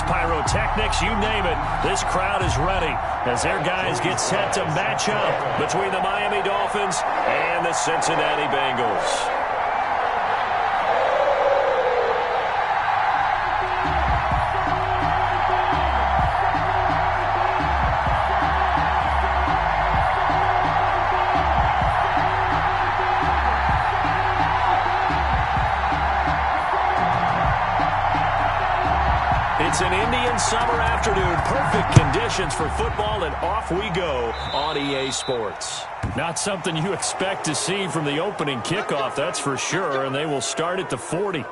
pyrotechnics, you name it. This crowd is ready as their guys get set to match up between the Miami Dolphins and the Cincinnati Bengals. It's an Indian summer afternoon. Perfect conditions for football, and off we go on EA Sports. Not something you expect to see from the opening kickoff, that's for sure, and they will start at the 40.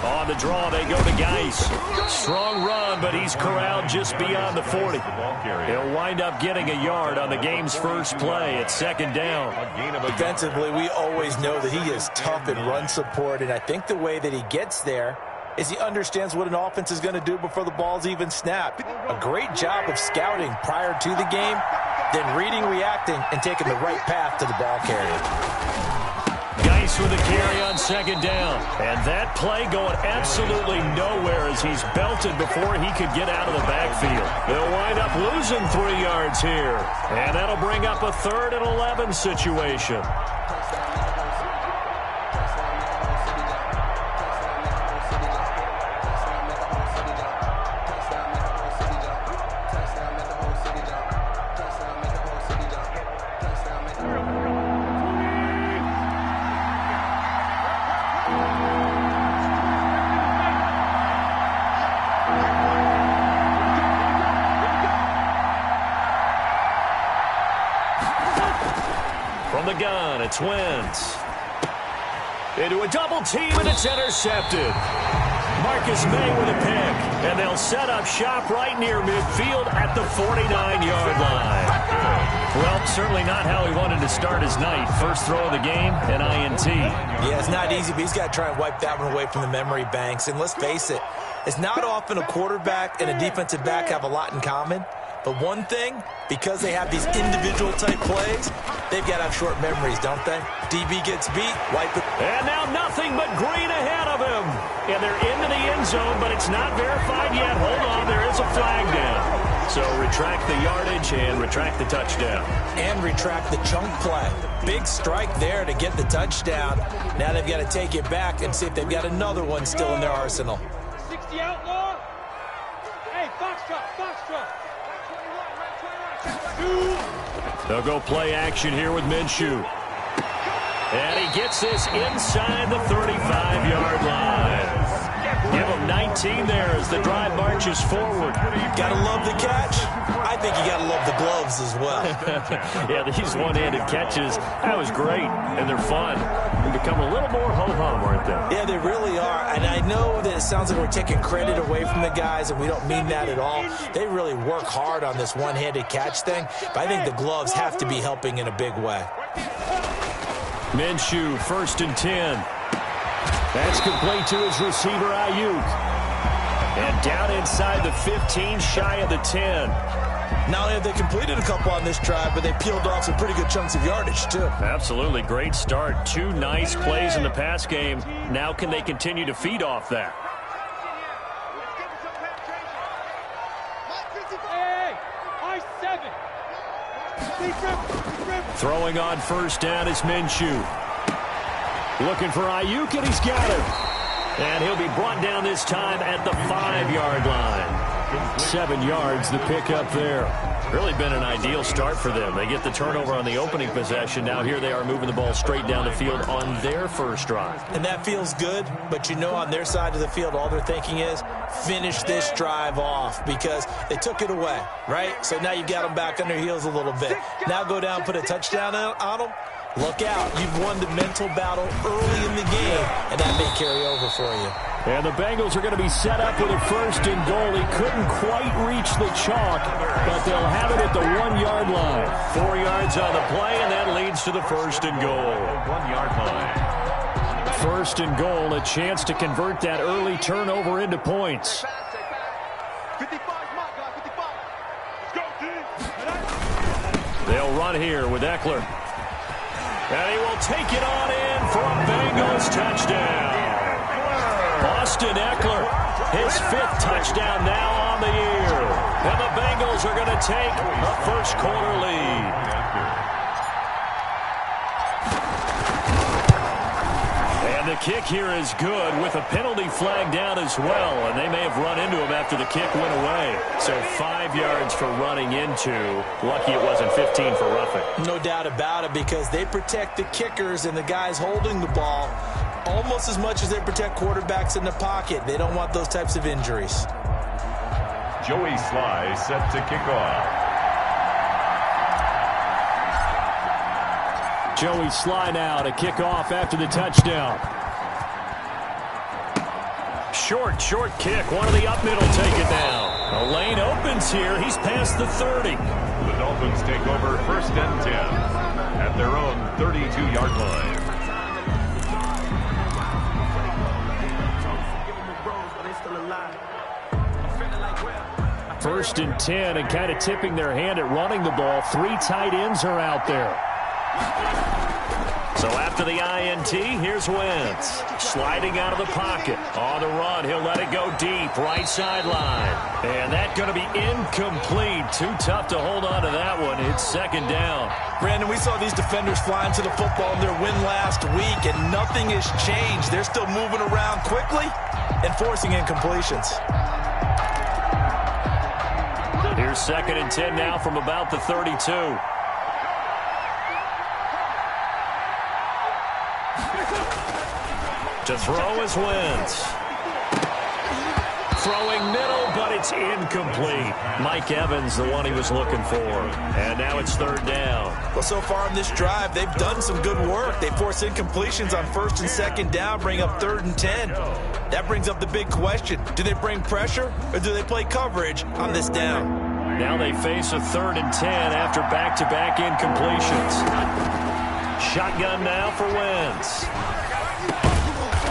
On the draw, they go to Geis. Strong run, but he's corralled just beyond the 40. He'll wind up getting a yard on the game's first play at second down. Defensively, we always know that he is tough in run support, and I think the way that he gets there is he understands what an offense is going to do before the ball's even snapped. A great job of scouting prior to the game, then reading, reacting, and taking the right path to the ball carrier. Geis with a carry on second down. And that play going absolutely nowhere as he's belted before he could get out of the backfield. They'll wind up losing 3 yards here. And that'll bring up a 3rd and 11 situation. From the gun, it's Wentz. Into a double team, and it's intercepted. Marcus May with a pick, and they'll set up shop right near midfield at the 49-yard line. Well, certainly not how he wanted to start his night. First throw of the game, an INT. Yeah, it's not easy, but he's got to try and wipe that one away from the memory banks. And let's face it, it's not often a quarterback and a defensive back have a lot in common. But one thing, because they have these individual-type plays, they've got to have short memories, don't they? DB gets beat, wipe it. And now nothing but green ahead of him. And they're into the end zone, but it's not verified yet. Hold on, there is a flag down. So retract the yardage and retract the touchdown. And retract the chunk play. Big strike there to get the touchdown. Now they've got to take it back and see if they've got another one still in their arsenal. 60 outlaw. Hey, Foxtrot, Foxtrot. They'll go play action here with Minshew. And he gets this inside the 35-yard line. Give him 19 there as the drive marches forward. Gotta love the catch. I think you gotta love the gloves as well. Yeah, these one-handed catches, that was great, and they're fun. They become a little more ho-hum, aren't they? Yeah, they really are, and I know that it sounds like we're taking credit away from the guys, and we don't mean that at all. They really work hard on this one-handed catch thing, but I think the gloves have to be helping in a big way. Minshew, 1st and 10. That's complete to his receiver, Ayuk. And down inside the 15, shy of the 10. Not only have they completed a couple on this drive, but they peeled off some pretty good chunks of yardage, too. Absolutely. Great start. 2 nice plays in the pass game. Now can they continue to feed off that? Throwing on 1st down is Minshew. Looking for Ayuk, and he's got him. And he'll be brought down this time at the 5-yard line. 7 yards, the pickup there. Really been an ideal start for them. They get the turnover on the opening possession. Now here they are moving the ball straight down the field on their first drive. And that feels good, but you know on their side of the field, all they're thinking is finish this drive off because they took it away, right? So now you got them back on their heels a little bit. Now go down, put a touchdown on them. Look out. You've won the mental battle early in the game, and that may carry over for you. And the Bengals are going to be set up with a 1st and goal. He couldn't quite reach the chalk, but they'll have it at the 1-yard line. 4 yards on the play, and that leads to the 1st and goal. 1-yard line. 1st and goal, a chance to convert that early turnover into points. They'll run here with Eckler. And he will take it on in for a Bengals touchdown. Austin Eckler, his 5th touchdown now on the year. And the Bengals are going to take a first-quarter lead. And the kick here is good with a penalty flag down as well. And they may have run into him after the kick went away. So 5 yards for running into. Lucky it wasn't 15 for roughing. No doubt about it, because they protect the kickers and the guys holding the ball almost as much as they protect quarterbacks in the pocket. They don't want those types of injuries. Joey Sly set to kick off. Joey Sly now to kick off after the touchdown. Short kick. One of the up middle take it down. The lane opens here. He's past the 30. The Dolphins take over 1st and 10 at their own 32-yard line. 1st and 10, and kind of tipping their hand at running the ball. 3 tight ends are out there. So after the INT, here's Wentz. Sliding out of the pocket. On the run, he'll let it go deep. Right sideline. And that's going to be incomplete. Too tough to hold on to that one. It's 2nd down. Brandon, we saw these defenders flying to the football in their win last week, and nothing has changed. They're still moving around quickly and forcing incompletions. Here's 2nd and 10 now from about the 32. To throw is Wentz. Throwing middle, but it's incomplete. Mike Evans, the one he was looking for. And now it's 3rd down. Well, so far in this drive, they've done some good work. They force incompletions on 1st and 2nd down, bring up 3rd and 10. That brings up the big question. Do they bring pressure, or do they play coverage on this down? Now they face a 3rd and 10 after back-to-back incompletions. Shotgun now for Wentz.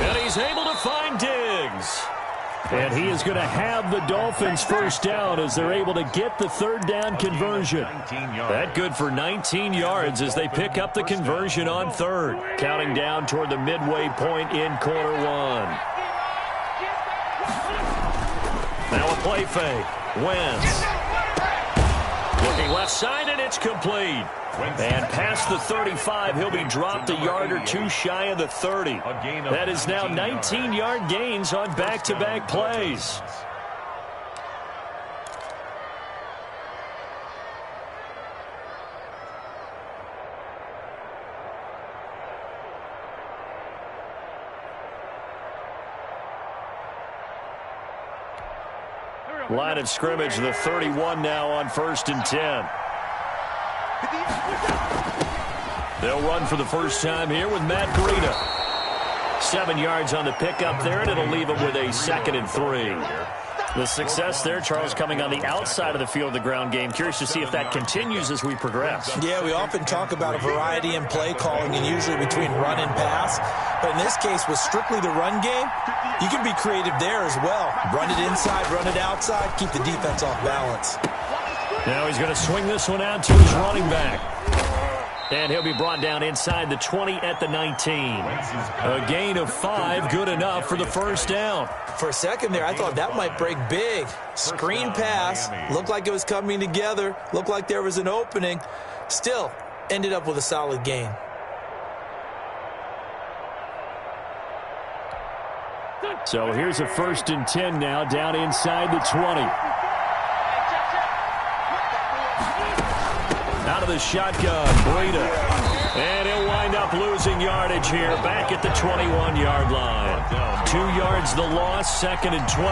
And he's able to find Diggs. And he is going to have the Dolphins 1st down as they're able to get the 3rd down conversion. That good for 19 yards as they pick up the conversion on 3rd. Counting down toward the midway point in quarter 1. Now a play fake. Wentz. Looking left side, and it's complete. And past the 35, he'll be dropped a yard or 2 shy of the 30. That is now 19-yard gains on back-to-back plays. Line of scrimmage, the 31 now on 1st and 10. They'll run for the first time here with Matt Breida. 7 yards on the pickup there, and it'll leave them with a 2nd and 3. The success there, Charles, coming on the outside of the field of the ground game. Curious to see if that continues as we progress. Yeah, we often talk about a variety in play calling and usually between run and pass. But in this case, with strictly the run game, you can be creative there as well. Run it inside, run it outside, keep the defense off balance. Now he's going to swing this one out to his running back. And he'll be brought down inside the 20 at the 19. A gain of 5, good enough for the 1st down. For a second there, I thought that might break big. Screen pass, looked like it was coming together, looked like there was an opening. Still, ended up with a solid gain. So here's a 1st and 10 now, down inside the 20. Out of the shotgun, Breida. And he'll wind up losing yardage here back at the 21-yard line. 2 yards the loss, 2nd and 12.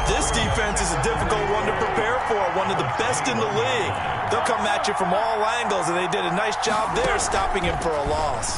This defense is a difficult one to prepare for, one of the best in the league. They'll come at you from all angles, and they did a nice job there stopping him for a loss.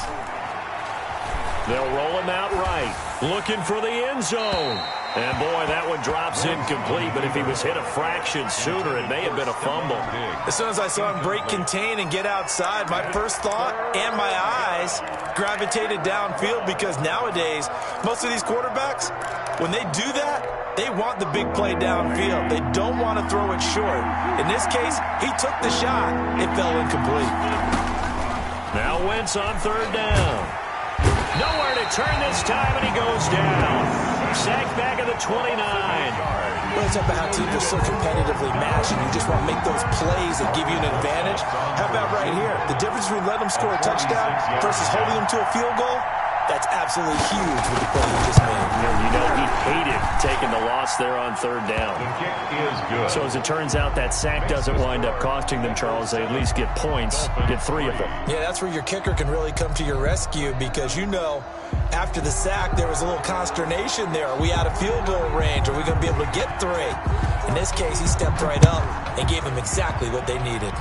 They'll roll him out right, looking for the end zone. And, boy, that one drops incomplete, but if he was hit a fraction sooner, it may have been a fumble. As soon as I saw him break contain and get outside, my first thought and my eyes gravitated downfield, because nowadays, most of these quarterbacks, when they do that, they want the big play downfield. They don't want to throw it short. In this case, he took the shot. It fell incomplete. Now Wentz on 3rd down. Nowhere to turn this time, and he goes down. Sacked back at the 29. Well, it's about how teams are so competitively matched, and you just want to make those plays that give you an advantage. How about right here? The difference between letting them score a touchdown versus holding them to a field goal, that's absolutely huge with the play he just made. You know, he hated taking the loss there on 3rd down. The kick is good. So as it turns out, that sack doesn't wind up costing them, Charles. They at least get points, get 3 of them. Yeah, that's where your kicker can really come to your rescue, because you know after the sack there was a little consternation there. Are we out of field goal range? Are we going to be able to get 3? In this case, he stepped right up and gave them exactly what they needed.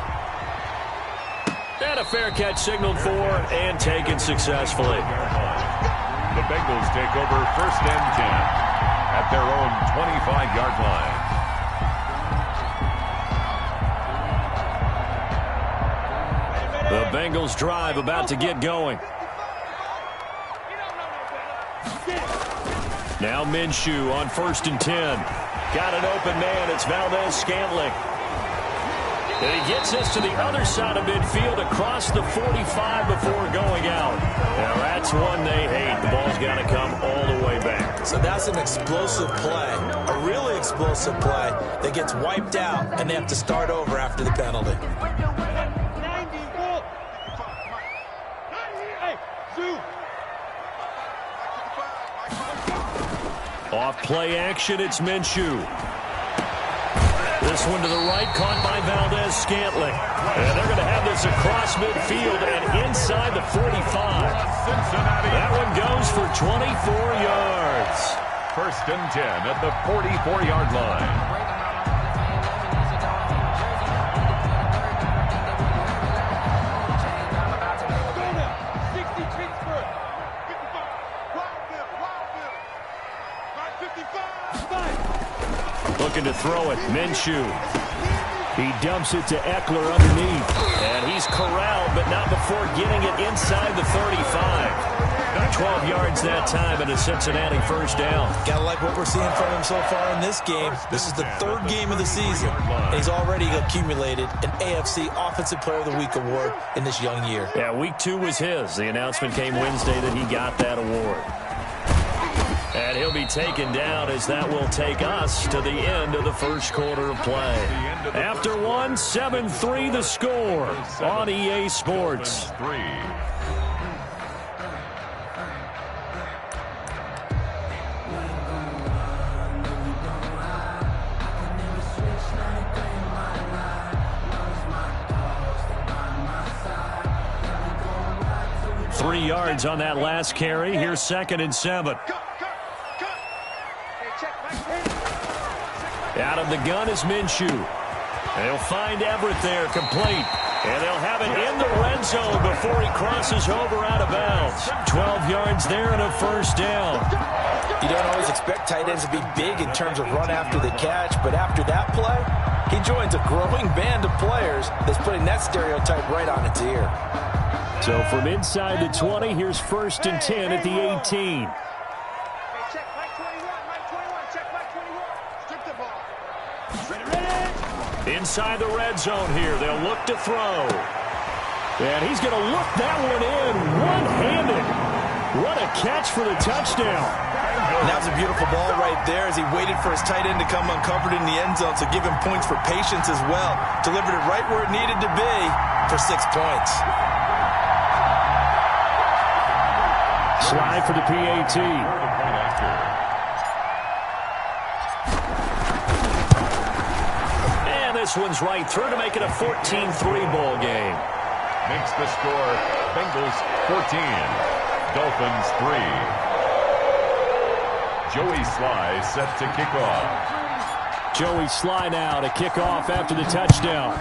And a fair catch signaled for and taken successfully. The Bengals take over 1st and 10 at their own 25-yard line. The Bengals drive about to get going. Now Minshew on 1st and 10. Got an open man. It's Valdez-Scantling. And he gets us to the other side of midfield across the 45 before going out. Now that's one they hate. The ball's got to come all the way back. So that's an explosive play, a really explosive play that gets wiped out, and they have to start over after the penalty. Off play action, it's Minshew. This one to the right, caught by Valdez-Scantling. And they're going to have this across midfield and inside the 45. That one goes for 24 yards. 1st and 10 at the 44-yard line. Looking to throw it, Minshew. He dumps it to Eckler underneath. And he's corralled, but not before getting it inside the 35. 12 yards that time and a Cincinnati 1st down. Gotta like what we're seeing from him so far in this game. This is the 3rd game of the season, and he's already accumulated an AFC Offensive Player of the Week award in this young year. Yeah, week 2 was his. The announcement came Wednesday that he got that award. And he'll be taken down as that will take us to the end of the 1st quarter of play. After 1, 7-3 the score on EA Sports. 3. 3 yards on that last carry. Here's 2nd and 7. Out of the gun is Minshew. They'll find Everett there, complete. And they'll have it in the red zone before he crosses over out of bounds. 12 yards there and a 1st down. You don't always expect tight ends to be big in terms of run after the catch, but after that play, he joins a growing band of players that's putting that stereotype right on its ear. So from inside the 20, here's 1st and 10 at the 18. Inside the red zone here. They'll look to throw. And he's going to look that one in one-handed. What a catch for the touchdown. And that was a beautiful ball right there as he waited for his tight end to come uncovered in the end zone, so give him points for patience as well. Delivered it right where it needed to be for 6 points. Slide for the PAT. This one's right through to make it a 14-3 ball game. makes the score Bengals 14, Dolphins 3. Joey Sly set to kick off. Joey Sly now to kick off after the touchdown.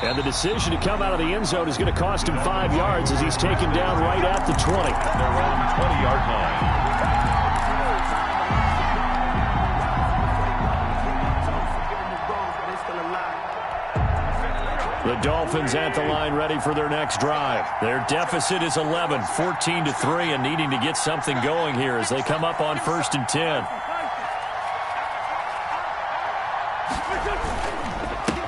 And the decision to come out of the end zone is going to cost him 5 yards as he's taken down right at the 20. Their own 20-yard line. The Dolphins at the line ready for their next drive. Their deficit is 11, 14-3, and needing to get something going here as they come up on 1st and 10.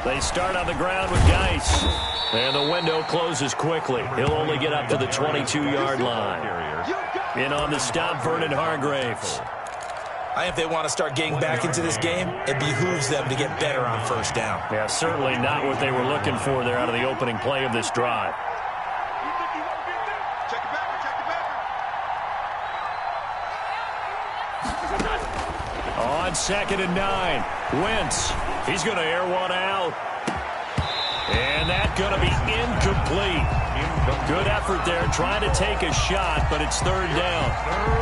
They start on the ground with Geis. And the window closes quickly. He'll only get up to the 22-yard line. In on the stop, Vernon Hargraves. If they want to start getting back into this game, it behooves them to get better on 1st down. Yeah, certainly not what they were looking for there out of the opening play of this drive. On 2nd and 9, Wentz. He's going to air one out. And that's going to be incomplete. Good effort there trying to take a shot, but it's 3rd down.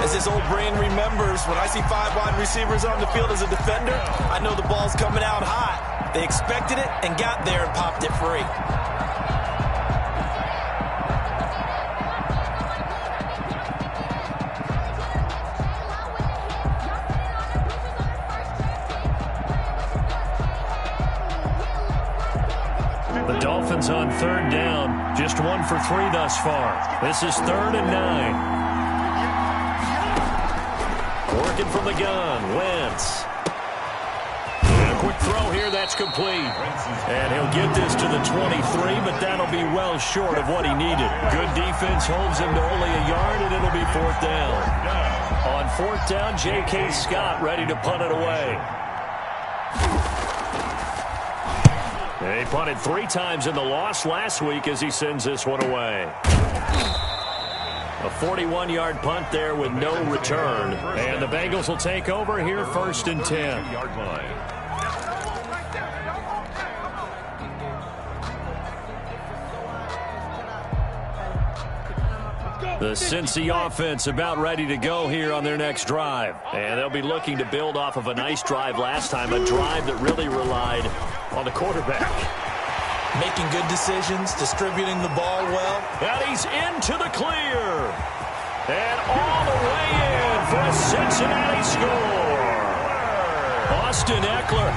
As his old brain remembers, when I see 5 wide receivers on the field as a defender, I know the ball's coming out hot. They expected it and got there and popped it free. The Dolphins on 3rd down, just 1 for 3 thus far. This is 3rd and 9. Working from the gun, Wentz. And a quick throw here, that's complete. And he'll get this to the 23, but that'll be well short of what he needed. Good defense holds him to only a yard, and it'll be 4th down. On 4th down, J.K. Scott ready to punt it away. He punted 3 times in the loss last week as he sends this one away. A 41-yard punt there with no return. And the Bengals will take over here 1st and 10. The Cincy offense about ready to go here on their next drive. And they'll be looking to build off of a nice drive last time, a drive that really relied on the quarterback. Making good decisions, distributing the ball well. And he's into the clear. And all the way in for a Cincinnati score. Austin Eckler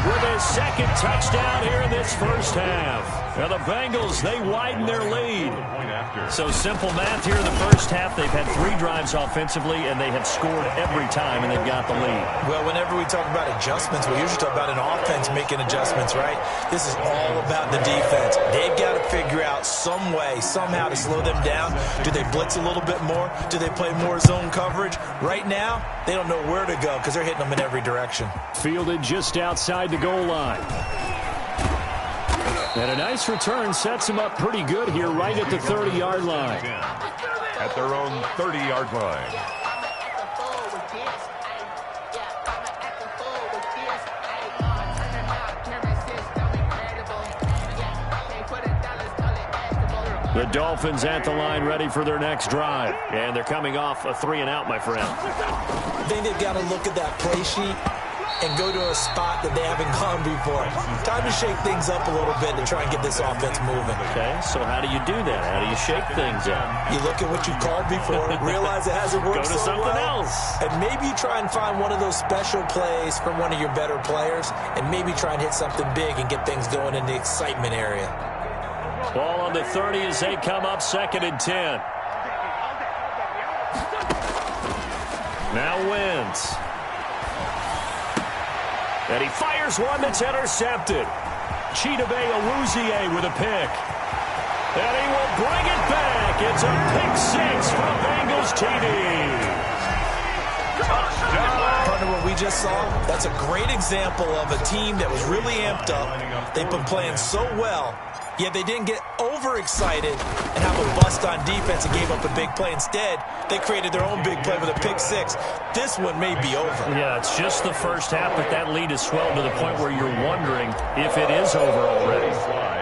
with his 2nd touchdown here in this 1st half. Now the Bengals, they widen their lead. So simple math here in the 1st half. They've had 3 drives offensively, and they have scored every time, and they've got the lead. Well, whenever we talk about adjustments, we usually talk about an offense making adjustments, right? This is all about the defense. They've got to figure out some way, somehow to slow them down. Do they blitz a little bit more? Do they play more zone coverage? Right now, they don't know where to go because they're hitting them in every direction. Fielded just outside the goal line. And a nice return sets him up pretty good here right at the 30-yard line. At their own 30-yard line. The Dolphins at the line ready for their next drive. And they're coming off a 3-and-out, my friend. I think they've got to look at that play sheet and go to a spot that they haven't gone before. Time to shake things up a little bit to try and get this offense moving. Okay, so how do you do that? How do you shake things up? You look at what you called before, realize it hasn't worked so well. Go to something else. And maybe try and find one of those special plays from one of your better players, and maybe try and hit something big and get things going in the excitement area. Ball on the 30 as they come up 2nd and 10. Now Wentz. And he fires one that's intercepted. Chidobe Awuzie with a pick. And he will bring it back. It's a pick 6 from Bengals TD. Partner, what we just saw, that's a great example of a team that was really amped up. They've been playing so well, Yeah, they didn't get overexcited and have a bust on defense and gave up a big play. Instead, they created their own big play with a pick six. This one may be over. Yeah, it's just the first half, but that lead has swelled to the point where you're wondering if it is over already.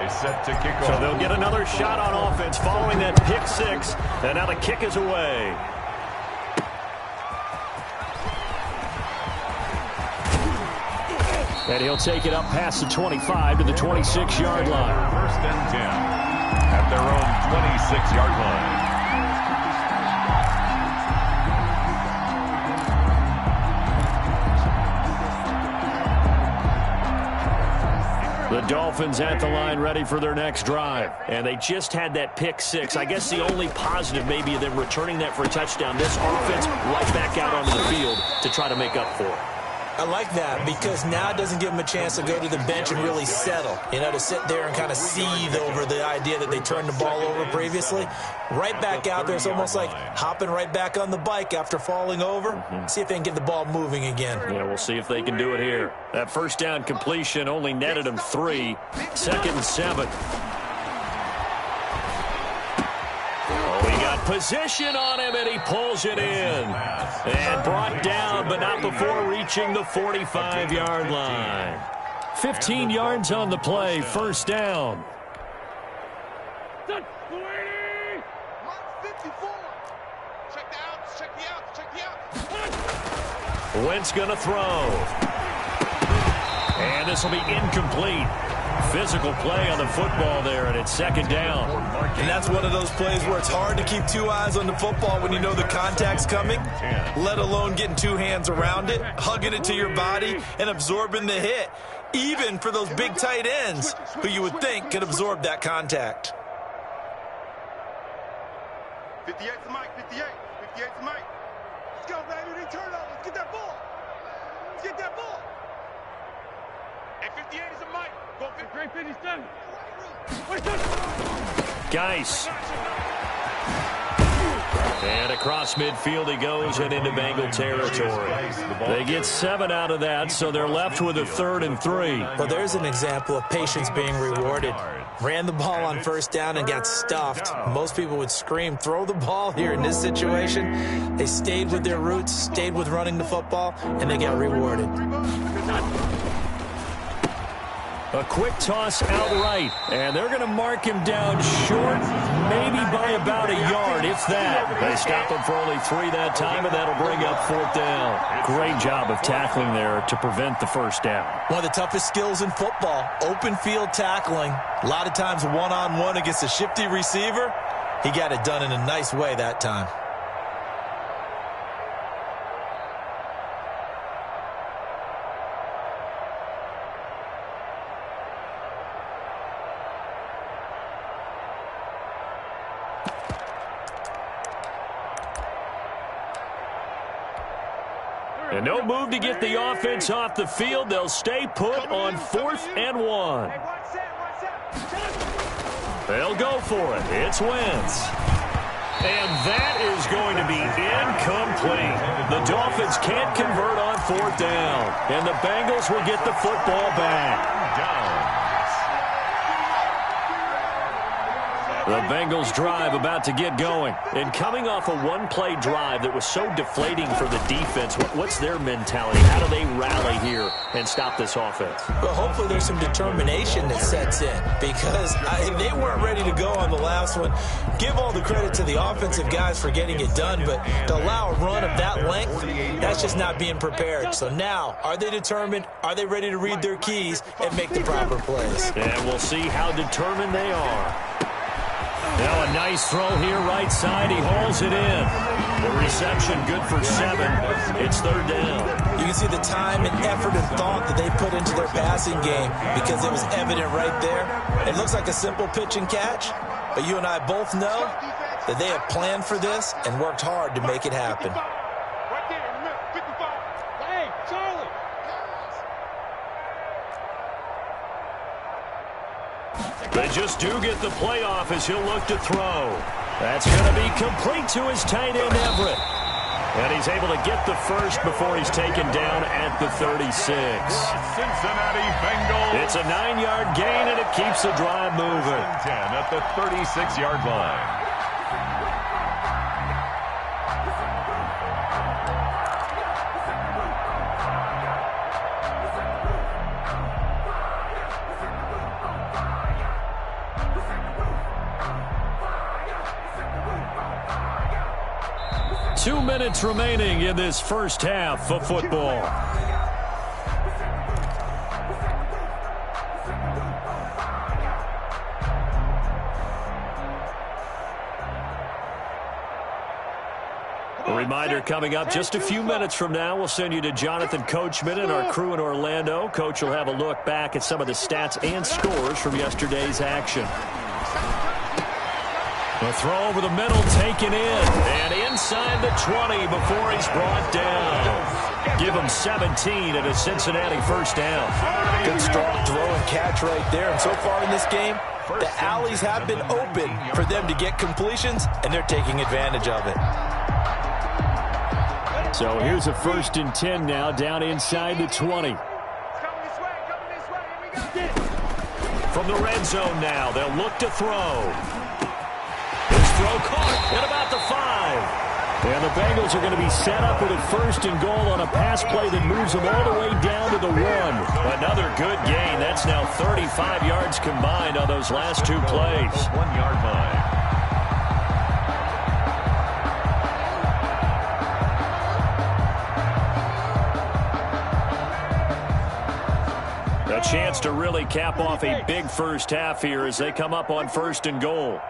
Set to kick off. So they'll get another shot on offense following that pick six, and now the kick is away. And he'll take it up past the 25 to the 26-yard line. First and 10 at their own 26-yard line. The Dolphins at the line ready for their next drive. And they just had that pick six. I guess the only positive maybe of them returning that for a touchdown. This offense right back out onto the field to try to make up for it. I like that because now it doesn't give them a chance to go to the bench and really settle, to sit there and kind of seethe over the idea that they turned the ball over previously. Right back out there, it's almost like hopping right back on the bike after falling over. See if they can get the ball moving again. Yeah, we'll see if they can do it here. That first down completion only netted them 3. 2nd and 7. Position on him, and he pulls it in. And brought down, but not before reaching the 45-yard line. 15 yards on the play, first down. Done. 280. 54. Check the outs. Wentz going to throw. And this will be incomplete. Physical play on the football there, and it's 2nd down. And that's one of those plays where it's hard to keep 2 eyes on the football when you know the contact's coming, let alone getting 2 hands around it, hugging it to your body, and absorbing the hit, even for those big tight ends who you would think could absorb that contact. 58 to Mike, 58 to Mike. Let's go, baby, they turn up. Let's get that ball. Hey, 58 is a Mike. Go, Great finish done. Geis. And across midfield he goes and into Bengal territory. They get 7 out of that, so they're left with a 3rd and 3. Well, there's an example of patience being rewarded. Ran the ball on first down and got stuffed. Most people would scream, throw the ball here in this situation. They stayed with their roots, stayed with running the football, and they got rewarded. A quick toss out right, and they're going to mark him down short, maybe by about a yard, if that. They stop him for only 3 that time, and that'll bring up 4th down. Great job of tackling there to prevent the first down. One of the toughest skills in football, open field tackling. A lot of times one-on-one against a shifty receiver. He got it done in a nice way that time. And no move to get the offense off the field. They'll stay put on 4th and 1. They'll go for it. It's Wentz. And that is going to be incomplete. The Dolphins can't convert on 4th down. And the Bengals will get the football back. The Bengals drive about to get going. And coming off a one-play drive that was so deflating for the defense, what's their mentality? How do they rally here and stop this offense? Well, hopefully there's some determination that sets in because they weren't ready to go on the last one. Give all the credit to the offensive guys for getting it done, but to allow a run of that length, that's just not being prepared. So now, are they determined? Are they ready to read their keys and make the proper plays? And we'll see how determined they are. Now a nice throw here right side. He hauls it in. The reception good for 7. It's 3rd down. You can see the time and effort and thought that they put into their passing game because it was evident right there. It looks like a simple pitch and catch, but you and I both know that they have planned for this and worked hard to make it happen. Right there, in the middle, 55. Hey, Charlie. They just do get the playoff as he'll look to throw. That's going to be complete to his tight end, Everett. And he's able to get the first before he's taken down at the 36. Cincinnati Bengals. It's a 9-yard gain, and it keeps the drive moving. 10 at the 36-yard line. Two minutes remaining in this first half of football. A reminder coming up just a few minutes from now. We'll send you to Jonathan Coachman and our crew in Orlando. Coach will have a look back at some of the stats and scores from yesterday's action. The throw over the middle taken in. And inside the 20 before he's brought down. Give him 17 at a Cincinnati first down. Good strong throw and catch right there. And so far in this game, the alleys have been open for them to get completions, and they're taking advantage of it. So here's a 1st and 10 now down inside the 20. From the red zone now, they'll look to throw. Throw caught at about the 5. And the Bengals are going to be set up with a 1st and goal on a pass play that moves them all the way down to the 1. Another good gain. That's now 35 yards combined on those last 2 plays. 1-yard line. A chance to really cap off a big first half here as they come up on 1st and goal.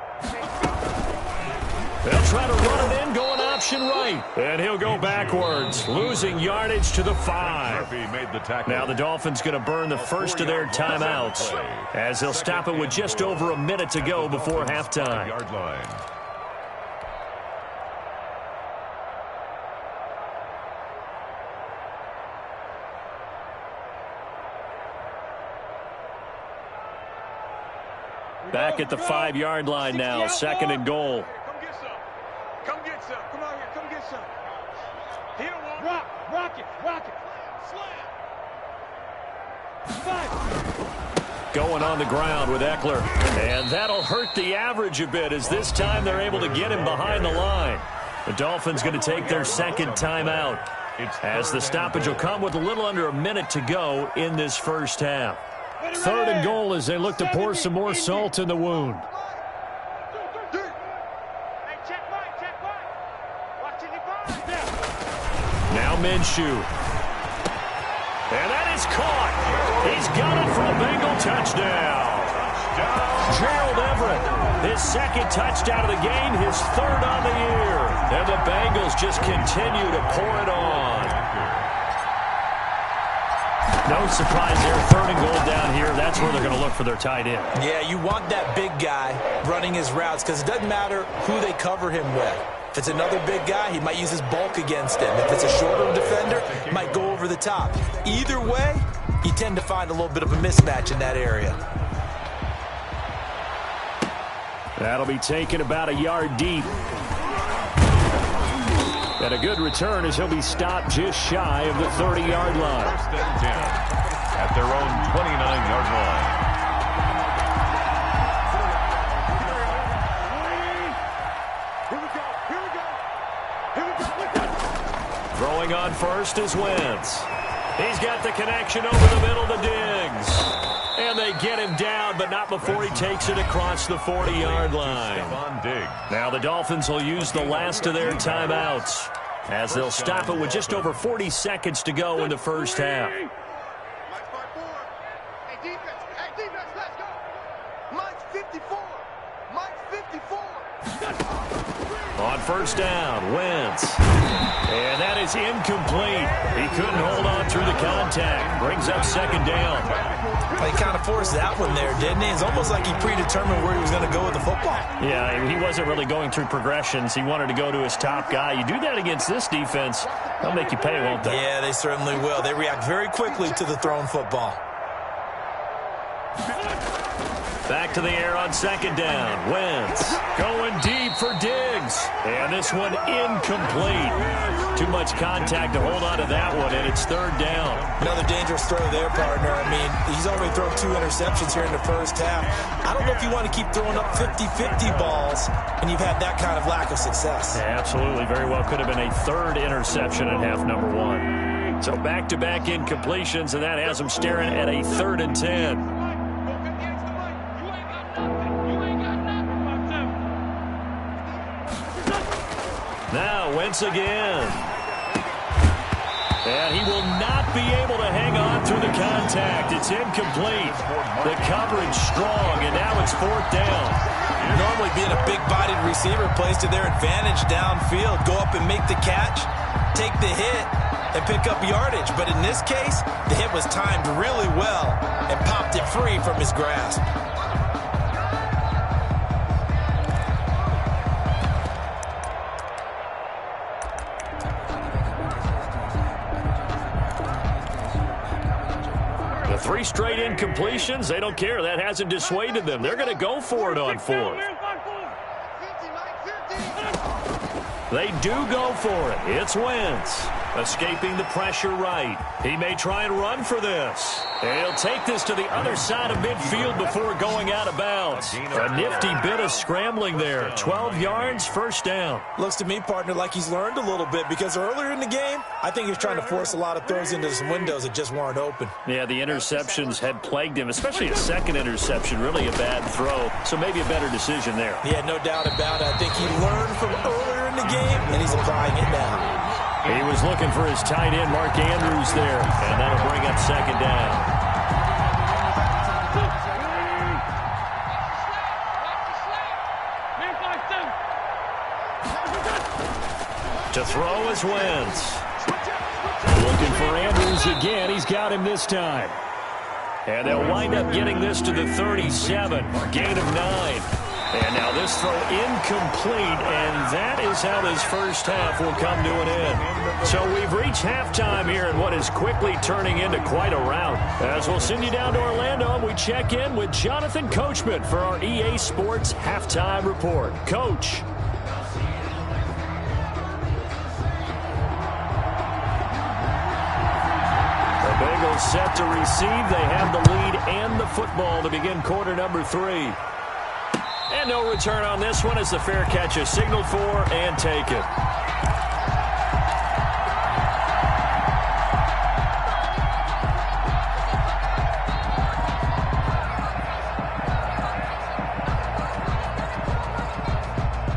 They'll try to run it in, going option right. And he'll go backwards, losing yardage to the 5. Now the Dolphins going to burn the first of their timeouts as they'll stop it with just over a minute to go before halftime. Back at the 5-yard line now, 2nd and goal. Come get some. Come on here. Come get some. He don't want Rock it. Slam. Going on the ground with Eckler. And that'll hurt the average a bit as this time they're able to get him behind the line. The Dolphins going to take their 2nd timeout as the stoppage will come with a little under a minute to go in this first half. 3rd and goal as they look to pour some more salt in the wound. Now Minshew. And that is caught. He's got it for a Bengal touchdown. Gerald Everett, his 2nd touchdown of the game, his 3rd on the year. And the Bengals just continue to pour it on. No surprise there. 3rd and goal down here. That's where they're going to look for their tight end. Yeah, you want that big guy running his routes because it doesn't matter who they cover him with. If it's another big guy, he might use his bulk against him. If it's a shorter defender, he might go over the top. Either way, you tend to find a little bit of a mismatch in that area. That'll be taken about a yard deep. And a good return as he'll be stopped just shy of the 30-yard line. 1st and 10 at their own 29-yard line. Throwing on first is Wentz. He's got the connection over the middle to Diggs. And they get him down, but not before he takes it across the 40-yard line. Now the Dolphins will use the last of their timeouts as they'll stop it with just over 40 seconds to go in the first half. Mike's by 4. Hey, defense, let's go. Mike's 54. Mike's 54. On 1st down, Wentz. And that is incomplete. He couldn't hold on through the contact. Brings up 2nd down. He kind of forced that one there, didn't he? It's almost like he predetermined where he was going to go with the football. Yeah, he wasn't really going through progressions. He wanted to go to his top guy. You do that against this defense, they'll make you pay, won't they? Yeah, they certainly will. They react very quickly to the thrown football. Back to the air on second down. Wentz going deep for Diggs. And this one incomplete. Too much contact to hold on to that one, and it's third down. Another dangerous throw there, partner. I mean, he's already thrown 2 interceptions here in the first half. I don't know if you want to keep throwing up 50-50 balls when you've had that kind of lack of success. Yeah, absolutely. Very well could have been a third interception in half number 1. So back-to-back incompletions, and that has him staring at a 3rd and 10. Now Wentz again. And he will not be able to hang on through the contact. It's incomplete. The coverage strong, and now it's 4th down. Normally being a big-bodied receiver plays to their advantage downfield. Go up and make the catch, take the hit, and pick up yardage. But in this case, the hit was timed really well and popped it free from his grasp. The 3 straight incompletions, they don't care. That hasn't dissuaded them. They're going to go for it on 4th. They do go for it. It's Wentz. Escaping the pressure right. He may try and run for this. And he'll take this to the other side of midfield before going out of bounds. A nifty bit of scrambling there. 12 yards, 1st down. Looks to me, partner, like he's learned a little bit, because earlier in the game, I think he was trying to force a lot of throws into some windows that just weren't open. Yeah, the interceptions had plagued him, especially a second interception, really a bad throw. So maybe a better decision there. Yeah, no doubt about it. I think he learned from earlier in the game, and he's applying it now. He was looking for his tight end, Mark Andrews, there, and that'll bring up 2nd down. To throw is Wentz. Looking for Andrews again. He's got him this time. And they'll wind up getting this to the 37. Gain of 9. And now this throw incomplete, and that is how this first half will come to an end. So we've reached halftime here in what is quickly turning into quite a rout. As we'll send you down to Orlando, and we check in with Jonathan Coachman for our EA Sports Halftime Report. Coach. The Bengals set to receive. They have the lead and the football to begin quarter number 3. And no return on this one as the fair catch is signaled for and taken.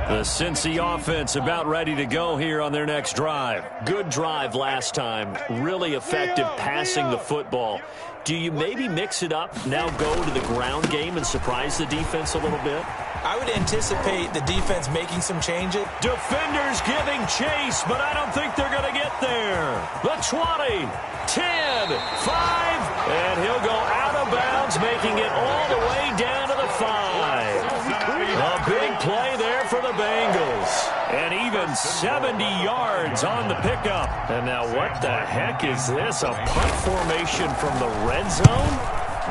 The Cincy offense about ready to go here on their next drive. Good drive last time. Really effective passing the football. Do you maybe mix it up, now go to the ground game and surprise the defense a little bit? I would anticipate the defense making some changes. Defenders giving chase, but I don't think they're going to get there. The 20, 10, 5, and he'll go out of bounds, making it all the way down to the 5. A big play there for the Bengals. And even 70 yards on the pickup. And now what the heck is this? A punt formation from the red zone?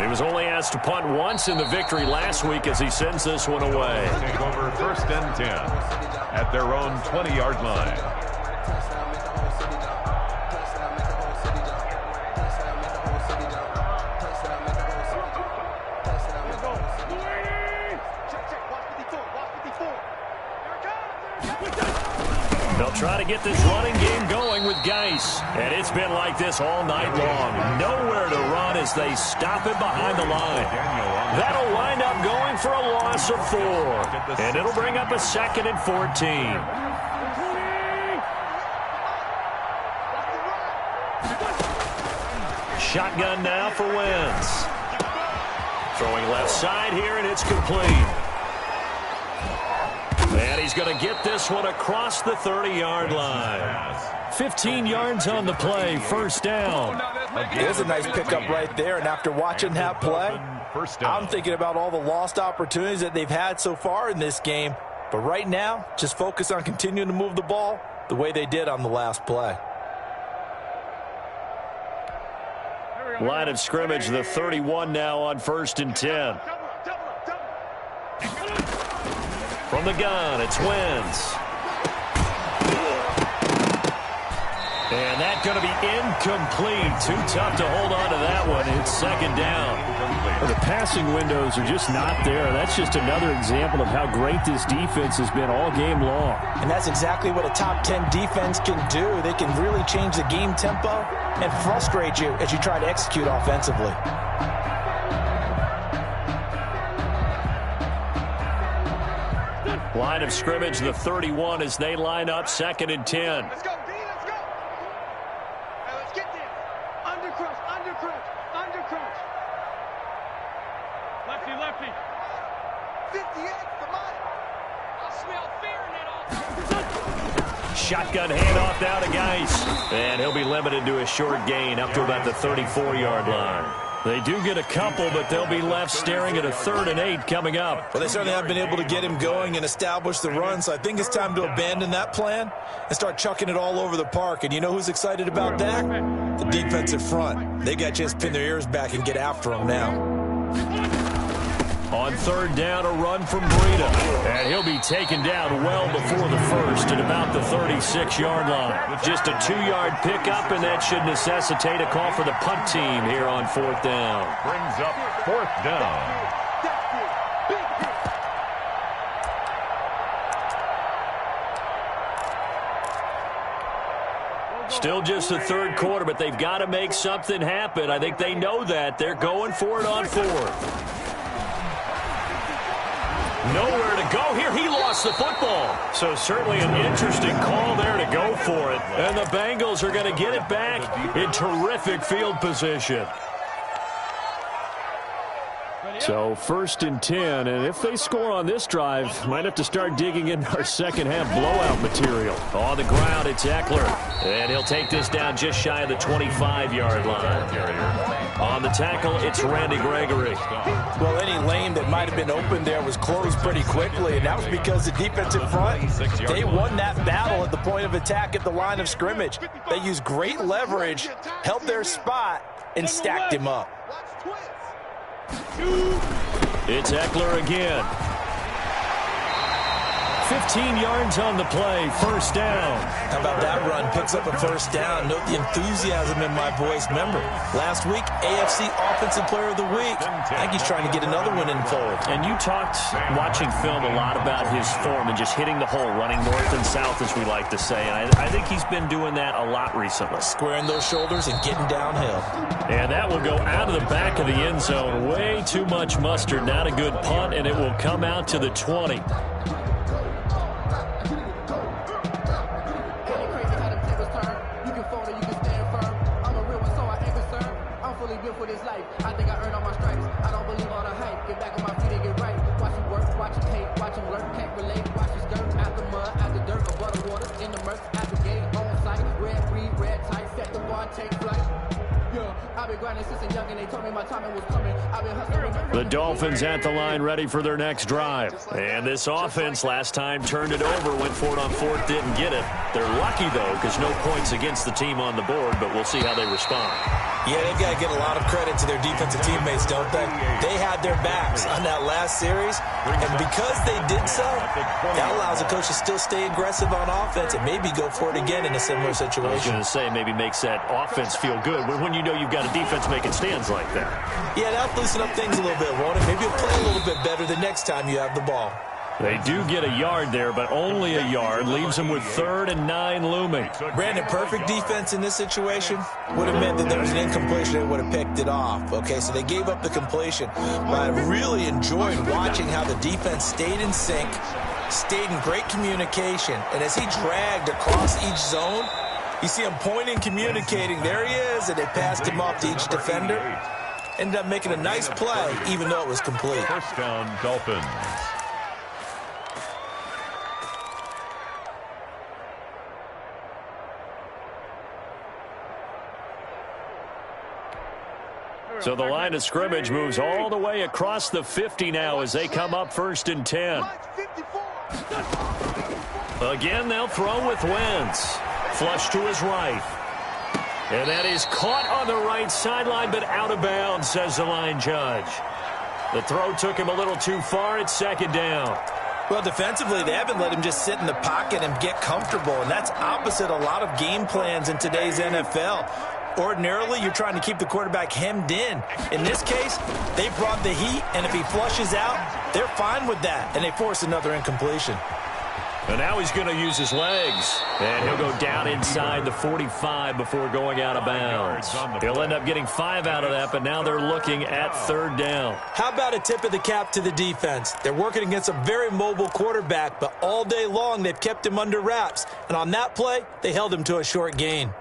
He was only asked to punt once in the victory last week as he sends this one away. Take over 1st and 10 at their own 20-yard line. They'll try to get this running game going with Geis. And it's been like this all night long. Nowhere to run as they stop it behind the line. That'll wind up going for a loss of 4. And it'll bring up a 2nd and 14. Shotgun now for Wentz. Throwing left side here, and it's complete. And he's going to get this one across the 30-yard line. 15 yards on the play, 1st down. There's a nice pickup right there, and after watching that play, I'm thinking about all the lost opportunities that they've had so far in this game. But right now, just focus on continuing to move the ball the way they did on the last play. Line of scrimmage, the 31 now on 1st and 10. From the gun, it's Wentz. And that's going to be incomplete. Too tough to hold on to that one. It's second down. Well, the passing windows are just not there. That's just another example of how great this defense has been all game long. And that's exactly what a top 10 defense can do. They can really change the game tempo and frustrate you as you try to execute offensively. Line of scrimmage, the 31 as they line up, 2nd and 10. Let's go, D, let's go. Hey, let's get there. Under crunch, under crunch, under crunch. Lefty, lefty. 58 for mine. I smell fear in that offense. Shotgun handoff now to Geis. And he'll be limited to a short gain up to about the 34-yard line. They do get a couple, but they'll be left staring at a 3rd and 8 coming up. Well, they certainly have been able to get him going and establish the run, so I think it's time to abandon that plan and start chucking it all over the park. And you know who's excited about that? The defensive front. They got a chance to pin their ears back and get after him now. On 3rd down, a run from Breida. And he'll be taken down well before the first at about the 36-yard line. Just a 2-yard pickup, and that should necessitate a call for the punt team here on 4th down. Brings up 4th down. Still just the 3rd quarter, but they've got to make something happen. I think they know that. They're going for it on 4th. Nowhere to go here. He lost the football. So certainly an interesting call there to go for it. And the Bengals are going to get it back in terrific field position. So 1st and 10, and if they score on this drive, might have to start digging in our second-half blowout material. On the ground, it's Eckler. And he'll take this down just shy of the 25-yard line. On the tackle, it's Randy Gregory. Well, any lane that might have been open there was closed pretty quickly, and that was because the defensive front, they won that battle at the point of attack at the line of scrimmage. They used great leverage, held their spot, and stacked him up. It's Eckler again. 15 yards on the play, 1st down. How about that run? Picks up a 1st down. Note the enthusiasm in my voice. Remember, last week, AFC Offensive Player of the Week. I think he's trying to get another one in the fold. And you talked, watching film, a lot about his form and just hitting the hole, running north and south, as we like to say. And I think he's been doing that a lot recently. Squaring those shoulders and getting downhill. And that will go out of the back of the end zone. Way too much mustard. Not a good punt, and it will come out to the 20. For this life, I think I earned all my stripes. I don't believe all the hype. Get back on my feet and get right. Watch him work, watch him hate, watch him lurk, can't relate. Watch his skirt out the mud, out the dirt, above the water, in the murk, at the gate, on sight. Red breed, red tight, set the bar, take flight. Yeah, I've been grinding since a young and they told me my timing was coming. I've been hustling. The Dolphins at the line, ready for their next drive. And this offense last time turned it over, went for it on 4th, didn't get it. They're lucky, though, because no points against the team on the board, but we'll see how they respond. Yeah, they've got to get a lot of credit to their defensive teammates, don't they? They had their backs on that last series, and because they did so, that allows the coach to still stay aggressive on offense and maybe go for it again in a similar situation. I was going to say, maybe makes that offense feel good when you know you've got a defense making stands like that. Yeah, that'll loosen up things a little bit, won't it? Maybe you'll play a little bit better the next time you have the ball. They do get a yard there, but only a yard. Leaves them with 3rd and 9 looming. Brandon, perfect defense in this situation would have meant that there was an incompletion. They would have picked it off. Okay, so they gave up the completion. But I really enjoyed watching how the defense stayed in sync, stayed in great communication. And as he dragged across each zone, you see him pointing, communicating. There he is, and they passed him off to each defender. Ended up making a nice play, even though it was complete. 1st down, Dolphins. So the line of scrimmage moves all the way across the 50 now as they come up 1st and 10. Again, they'll throw with Wentz. Flush to his right. And that is caught on the right sideline, but out of bounds, says the line judge. The throw took him a little too far. It's 2nd down. Well, defensively, they haven't let him just sit in the pocket and get comfortable, and that's opposite a lot of game plans in today's NFL. Ordinarily, you're trying to keep the quarterback hemmed in. In this case, they brought the heat, and if he flushes out, they're fine with that, and they force another incompletion. And now he's going to use his legs. And he'll go down inside the 45 before going out of bounds. He'll end up getting 5 out of that, but now they're looking at third down. How about a tip of the cap to the defense? They're working against a very mobile quarterback, but all day long they've kept him under wraps. And on that play, they held him to a short gain.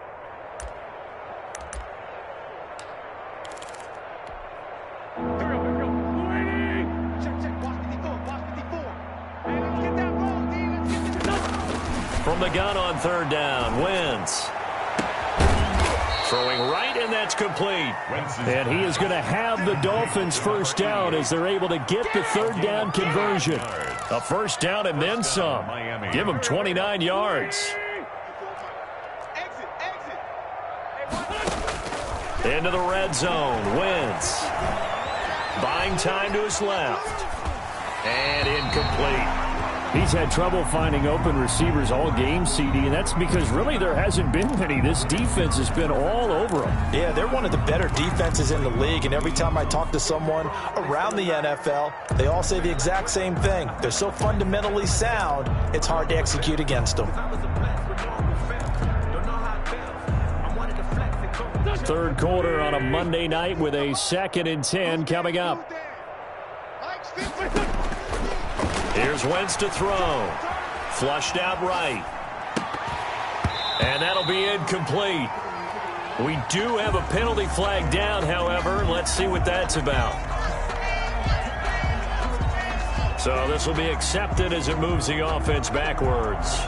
From the gun on third down, Wentz. Throwing right, and that's complete. And he is going to have the Dolphins first down as they're able to get the third down conversion. A first down and then some. Give him 29 yards. Into the red zone, Wentz. Buying time to his left. And incomplete. He's had trouble finding open receivers all game, CD, and that's because really there hasn't been many. This defense has been all over them. Yeah, they're one of the better defenses in the league, and every time I talk to someone around the NFL, they all say the exact same thing. They're so fundamentally sound, it's hard to execute against them. Third quarter on a Monday night with a 2nd and 10 coming up. Here's Wentz to throw. Flushed out right. And that'll be incomplete. We do have a penalty flag down, however. Let's see what that's about. So this will be accepted as it moves the offense backwards.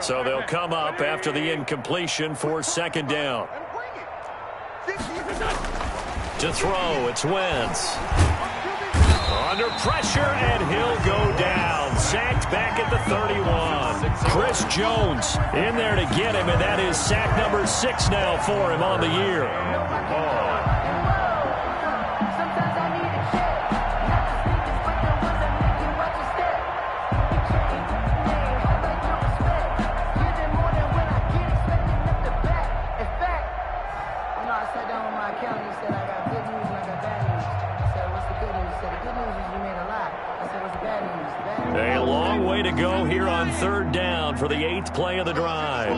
So they'll come up after the incompletion for second down. To throw, it's Wentz. Under pressure, and he'll go down. Sacked back at the 31. Chris Jones in there to get him, and that is sack number 6 now for him on the year. A long way to go here on third down for the 8th play of the drive.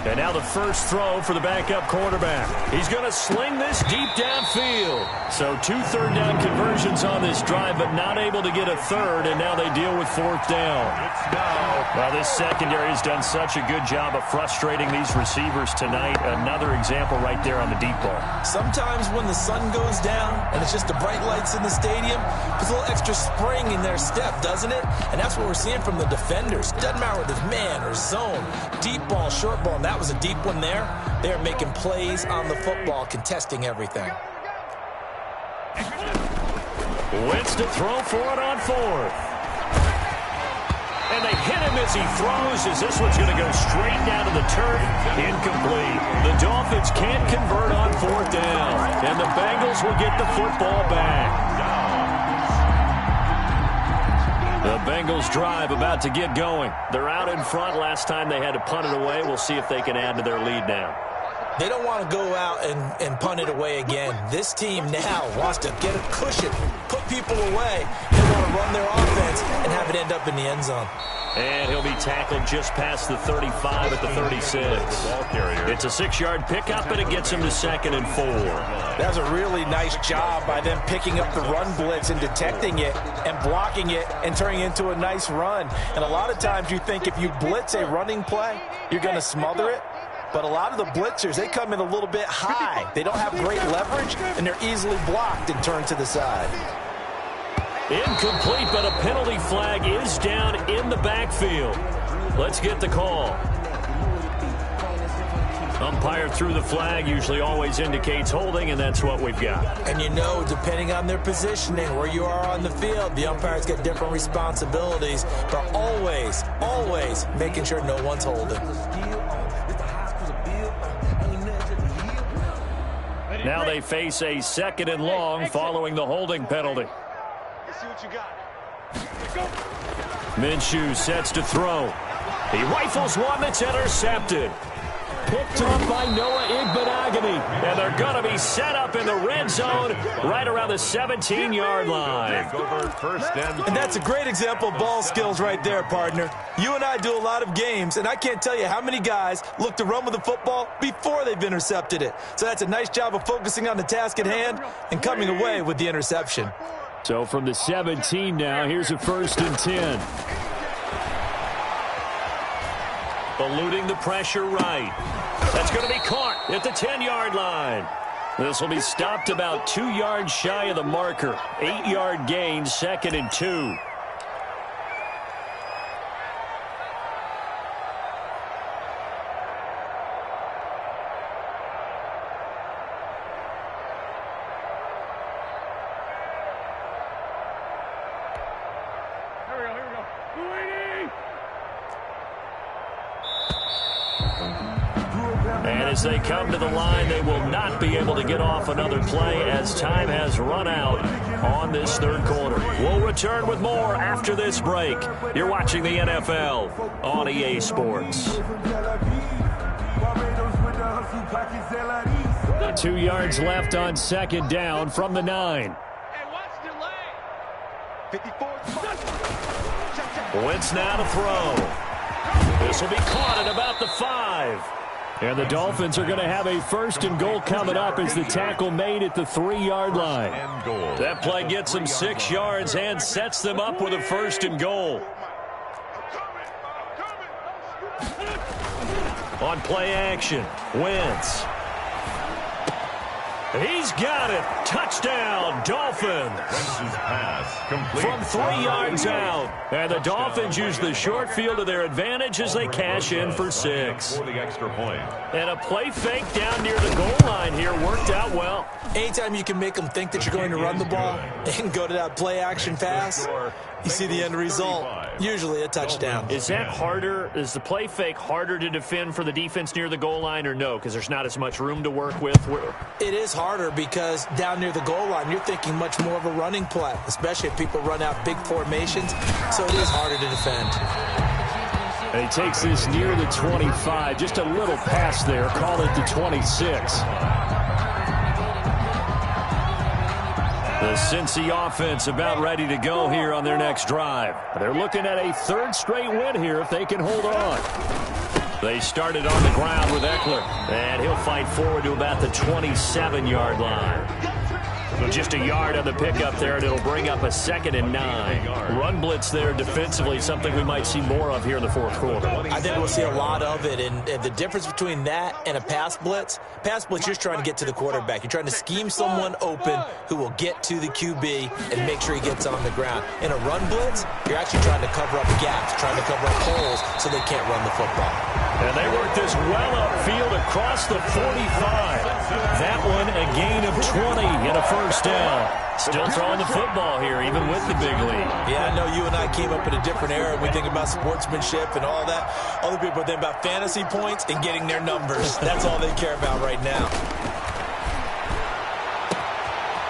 And now the first throw for the backup quarterback. He's going to sling this deep downfield. So 2 third down conversions on this drive, but not able to get a third, and now they deal with 4th down. Well, this secondary has done such a good job of frustrating these receivers tonight. Another example right there on the deep ball. Sometimes when the sun goes down and it's just the bright lights in the stadium, there's a little extra spring in their step, doesn't it? And that's what we're seeing from the defenders. Doesn't matter whether it's man or zone, deep ball, short ball, and that was a deep one there. They're making plays on the football, contesting everything. Wentz to throw for it on 4th. And they hit him as he throws, as this one's going to go straight down to the turf. Incomplete. The Dolphins can't convert on 4th down. And the Bengals will get the football back. The Bengals drive about to get going. They're out in front. Last time they had to punt it away. We'll see if they can add to their lead now. They don't want to go out and punt it away again. This team now wants to get a cushion, put people away. They want to run their offense and have it end up in the end zone. And he'll be tackled just past the 35 at the 36. It's a 6-yard pickup, and it gets him to 2nd and 4. That was a really nice job by them picking up the run blitz and detecting it and blocking it and turning it into a nice run. And a lot of times you think if you blitz a running play, you're going to smother it. But a lot of the blitzers, they come in a little bit high. They don't have great leverage, and they're easily blocked and turned to the side. Incomplete, but a penalty flag is down in the backfield. Let's get the call. Umpire threw the flag, usually always indicates holding, and that's what we've got. And you know, depending on their positioning, where you are on the field, the umpires get different responsibilities, but always, always making sure no one's holding. Now they face a 2nd and long following the holding penalty. Let's see what you got. Minshew sets to throw. He rifles one that's intercepted. Picked up by Noah Igbenogany. And they're going to be set up in the red zone right around the 17-yard line. And that's a great example of ball skills right there, partner. You and I do a lot of games, and I can't tell you how many guys look to run with the football before they've intercepted it. So that's a nice job of focusing on the task at hand and coming away with the interception. So from the 17 now, here's a 1st and 10. Eluding the pressure right. That's going to be caught at the 10-yard line. This will be stopped about 2 yards shy of the marker. 8-yard gain, 2nd and 2. As they come to the line, they will not be able to get off another play as time has run out on this 3rd quarter. We'll return with more after this break. You're watching the NFL on EA Sports. 2 yards left on 2nd down from the 9. Hey, watch the lane. 54. Wentz now to throw. This will be caught at about the 5. And the Dolphins are going to have a 1st and goal coming up as the tackle made at the 3-yard line. That play gets them 6 yards and sets them up with a 1st and goal. On play action, Wentz. He's got it. Touchdown, Dolphins. From 3 yards out. And the Dolphins use the short field to their advantage as they cash in for 6. And a play fake down near the goal line here worked out well. Anytime you can make them think that you're going to run the ball and go to that play action pass, you see the end result, usually a touchdown. Is that harder? Is the play fake harder to defend for the defense near the goal line or no? Because there's not as much room to work with? It is harder because down near the goal line, you're thinking much more of a running play, especially if people run out big formations. So it is harder to defend. And he takes this near the 25. Just a little pass there. Call it the 26. The Cincy offense about ready to go here on their next drive. They're looking at a 3rd straight win here if they can hold on. They started on the ground with Eckler, and he'll fight forward to about the 27-yard line. So just a yard on the pickup there, and it'll bring up a 2nd and 9. Run blitz there defensively, something we might see more of here in the 4th quarter. I think we'll see a lot of it, and the difference between that and a pass blitz, you're just trying to get to the quarterback. You're trying to scheme someone open who will get to the QB and make sure he gets on the ground. In a run blitz, you're actually trying to cover up gaps, trying to cover up holes so they can't run the football. And they work this well upfield across the 45. That one a gain of 20 and a 1st down. Still throwing the football here, even with the big lead. Yeah, I know you and I came up in a different era. We think about sportsmanship and all that. Other people think about fantasy points and getting their numbers. That's all they care about right now.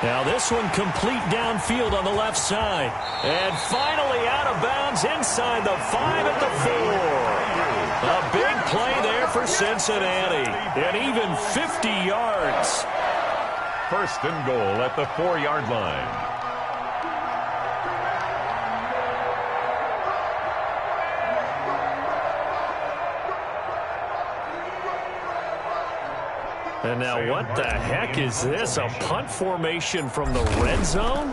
Now this one complete downfield on the left side. And finally out of bounds inside the 5 at the 4. A big play there for Cincinnati. And even 50 yards. 1st and goal at the 4-yard line. And now what the heck is this? A punt formation from the red zone?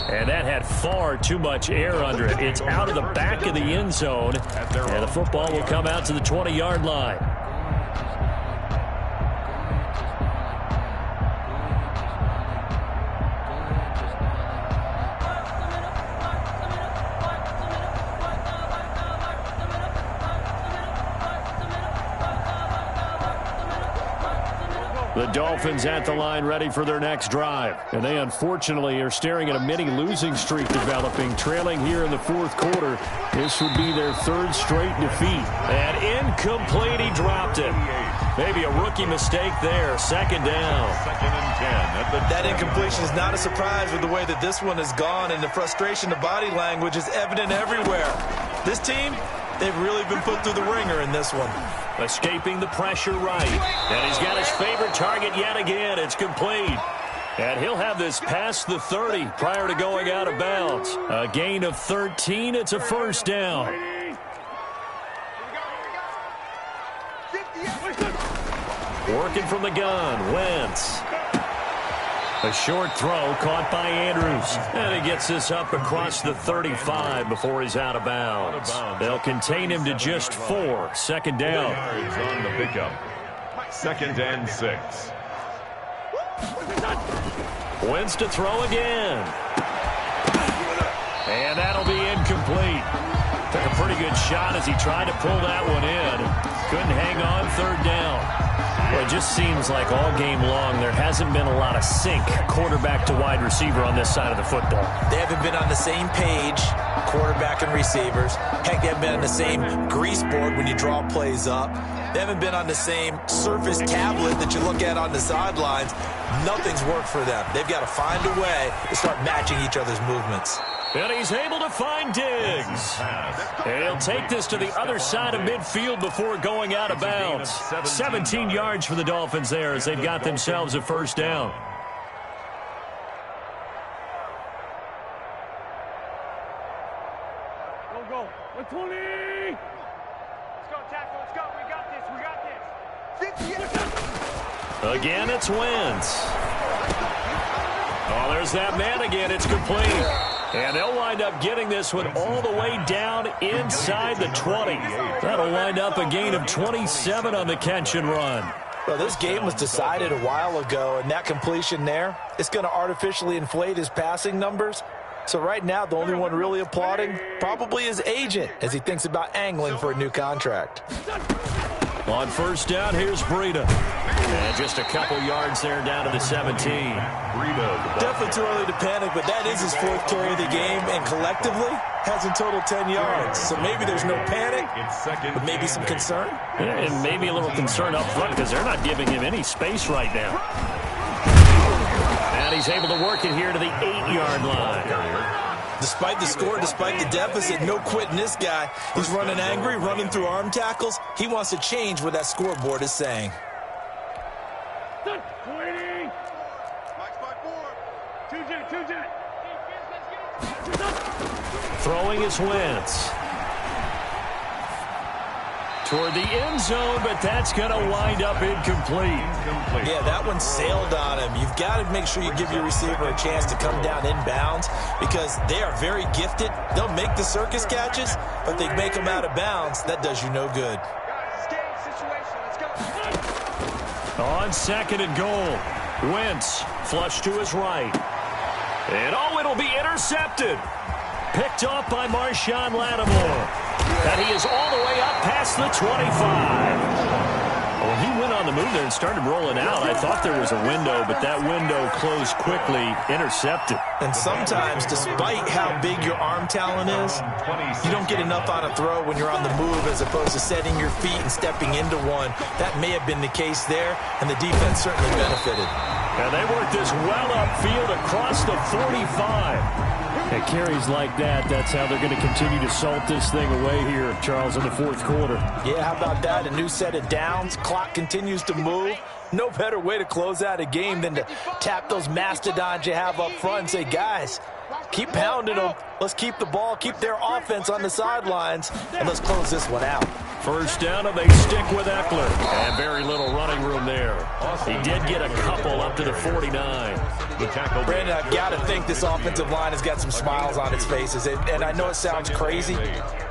And that had far too much air under it. It's out of the back of the end zone. And the football will come out to the 20-yard line. The Dolphins at the line ready for their next drive. And they unfortunately are staring at a mini losing streak developing, trailing here in the fourth quarter. This would be their third straight defeat. And incomplete, he dropped it. Maybe a rookie mistake there. Second down. Second and 10. That incompletion is not a surprise with the way that this one has gone, and the frustration, the body language is evident everywhere. This team, they've really been put through the ringer in this one. Escaping the pressure right. And he's got his favorite target yet again. It's complete. And he'll have this past the 30 prior to going out of bounds. A gain of 13. It's a first down. Working from the gun. Wentz. A short throw caught by Andrews. And he gets this up across the 35 before he's out of bounds. They'll contain him to just 4. Second down. Yards on the pickup. Second and 6. Wentz to throw again. And that'll be incomplete. Took a pretty good shot as he tried to pull that one in. Couldn't hang on. Third down. Well, it just seems like all game long there hasn't been a lot of sync quarterback to wide receiver on this side of the football. They haven't been on the same page, quarterback and receivers. Heck, they haven't been on the same grease board when you draw plays up. They haven't been on the same surface tablet that you look at on the sidelines. Nothing's worked for them. They've got to find a way to start matching each other's movements. And he's able to find Diggs. And he'll take this to the other side of midfield before going out of bounds. 17 yards for the Dolphins there as they've got themselves a first down. Go. 120. Let's go, tackle. Let's go. We got this. 58. Again, it's Wentz. Oh, there's that man again. It's complete. And they'll wind up getting this one all the way down inside the 20. That'll wind up a gain of 27 on the catch and run. Well, this game was decided a while ago, and that completion there, it's going to artificially inflate his passing numbers. So right now, the only one really applauding probably his agent as he thinks about angling for a new contract. On first down, here's Breida. And just a couple yards there down to the 17. Definitely too early to panic, but that is his 4th carry of the game, and collectively has in total 10 yards. So maybe there's no panic, but maybe some concern. And maybe a little concern up front because they're not giving him any space right now. And he's able to work it here to the 8-yard line. Despite the score, despite the deficit, no quitting this guy. He's running angry, running through arm tackles. He wants to change what that scoreboard is saying. 20. Mike's by 4. 2 jet. Throwing is Wentz. Toward the end zone, but that's going to wind up incomplete. Yeah, that one sailed on him. You've got to make sure you give your receiver a chance to come down inbounds because they are very gifted. They'll make the circus catches, but they make them out of bounds. That does you no good. Guys, game situation. Let's go. On second and goal, Wentz flushed to his right. And it'll be intercepted. Picked off by Marshawn Lattimore. And he is all the way up past the 25. Well, he went on the move there and started rolling out. I thought there was a window, but that window closed quickly, intercepted. And sometimes, despite how big your arm talent is, you don't get enough on a throw when you're on the move as opposed to setting your feet and stepping into one. That may have been the case there, and the defense certainly benefited. And they worked this well upfield across the 45. At carries like that, that's how they're going to continue to salt this thing away here, Charles, in the fourth quarter. Yeah, how about that? A new set of downs. Clock continues to move. No better way to close out a game than to tap those mastodons you have up front and say, guys, keep pounding them. Let's keep the ball, keep their offense on the sidelines, and let's close this one out. First down, and they stick with Eckler. And very little running room there. He did get a couple up to the 49. Brandon, I've got to think this offensive line has got some smiles on its faces. And I know it sounds crazy,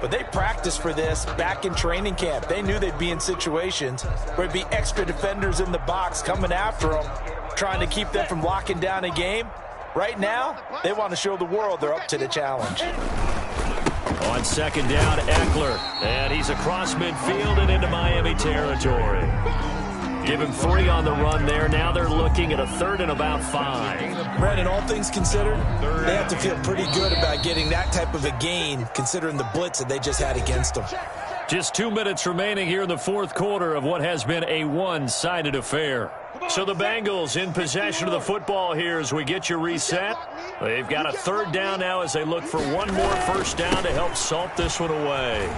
but they practiced for this back in training camp. They knew they'd be in situations where there'd be extra defenders in the box coming after them, trying to keep them from locking down a game. Right now, they want to show the world they're up to the challenge. On second down, Eckler. And he's across midfield and into Miami territory. Give him 3 on the run there. Now they're looking at a 3rd and about 5. Brandon, all things considered, they have to feel pretty good about getting that type of a gain, considering the blitz that they just had against them. Just 2 minutes remaining here in the 4th quarter of what has been a one-sided affair. So the Bengals in possession of the football here as we get you reset. They've got a 3rd down now as they look for one more 1st down to help salt this one away.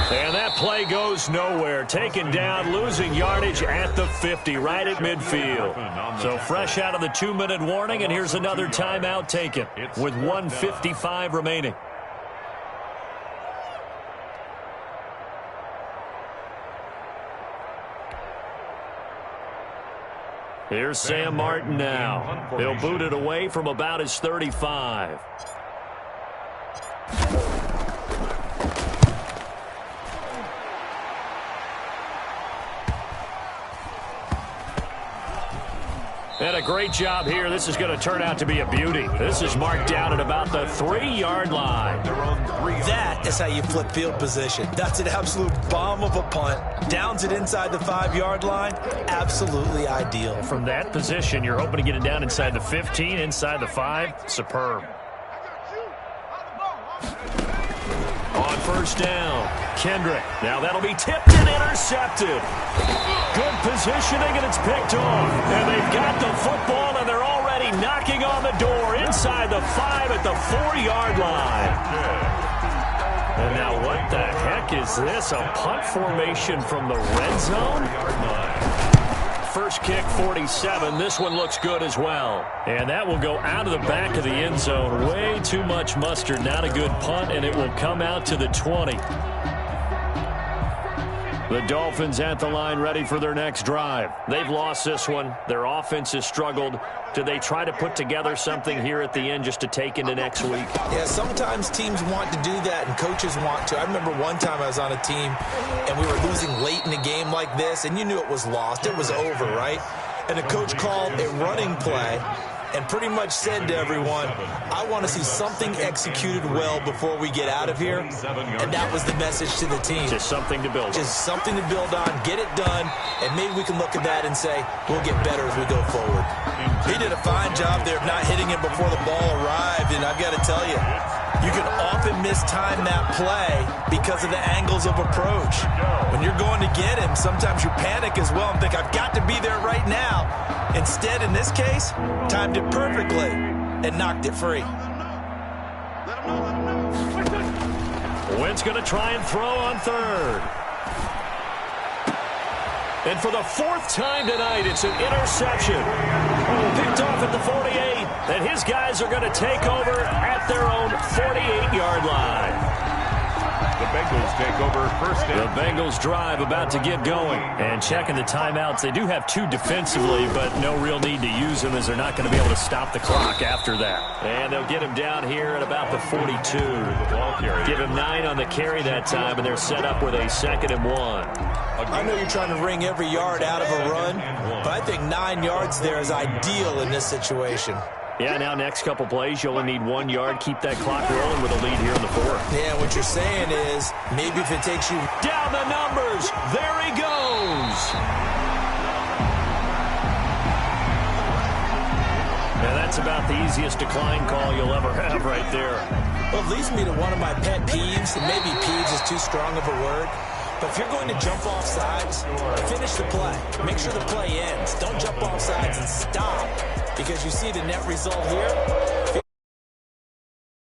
And that play goes nowhere. Taken down, losing yardage at the 50, right at midfield. So fresh out of the 2-minute warning, and here's another timeout taken with 1:55 remaining. Here's Sam Martin now. He'll boot it away from about his 35. And a great job here. This is going to turn out to be a beauty. This is marked down at about the 3-yard line. That is how you flip field position. That's an absolute bomb of a punt. Downs it inside the 5-yard line. Absolutely ideal. From that position, you're hoping to get it down inside the 15, inside the 5. Superb. On 1st down, Kendrick. Now that'll be tipped and intercepted. Good positioning, and it's picked off. And they've got the football, and they're already knocking on the door inside the 5 at the 4-yard line. And now what the heck is this? A punt formation from the red zone? First kick, 47. This one looks good as well. And that will go out of the back of the end zone. Way too much mustard. Not a good punt, and it will come out to the 20. The Dolphins at the line ready for their next drive. They've lost this one. Their offense has struggled. Do they try to put together something here at the end just to take into next week? Yeah, sometimes teams want to do that and coaches want to. I remember one time I was on a team and we were losing late in a game like this, and you knew it was lost. It was over, right? And the coach called a running play and pretty much said to everyone, I want to see something executed well before we get out of here. And that was the message to the team. Just something to build on. Just something to build on, get it done, and maybe we can look at that and say, we'll get better as we go forward. He did a fine job there of not hitting him before the ball arrived, and I've got to tell you, you can often mistime that play because of the angles of approach. When you're going to get him, sometimes you panic as well and think, I've got to be there right now. Instead, in this case, timed it perfectly and knocked it free. Wentz going to try and throw on 3rd. And for the 4th time tonight, it's an interception. Picked off at the 48. And his guys are going to take over at their own 48-yard line. The Bengals take over 1st down. The Bengals drive about to get going. And checking the timeouts, they do have 2 defensively, but no real need to use them as they're not going to be able to stop the clock after that. And they'll get him down here at about the 42. Give him 9 on the carry that time, and they're set up with a 2nd and 1. I know you're trying to wring every yard out of a run, but I think 9 yards there is ideal in this situation. Yeah, now next couple plays, you only need 1 yard. Keep that clock rolling with a lead here in the 4th. Yeah, what you're saying is maybe if it takes you down the numbers, there he goes. And that's about the easiest decline call you'll ever have right there. Well, it leads me to one of my pet peeves, and maybe peeves is too strong of a word. But if you're going to jump off sides, finish the play. Make sure the play ends. Don't jump off sides and stop, because you see the net result here.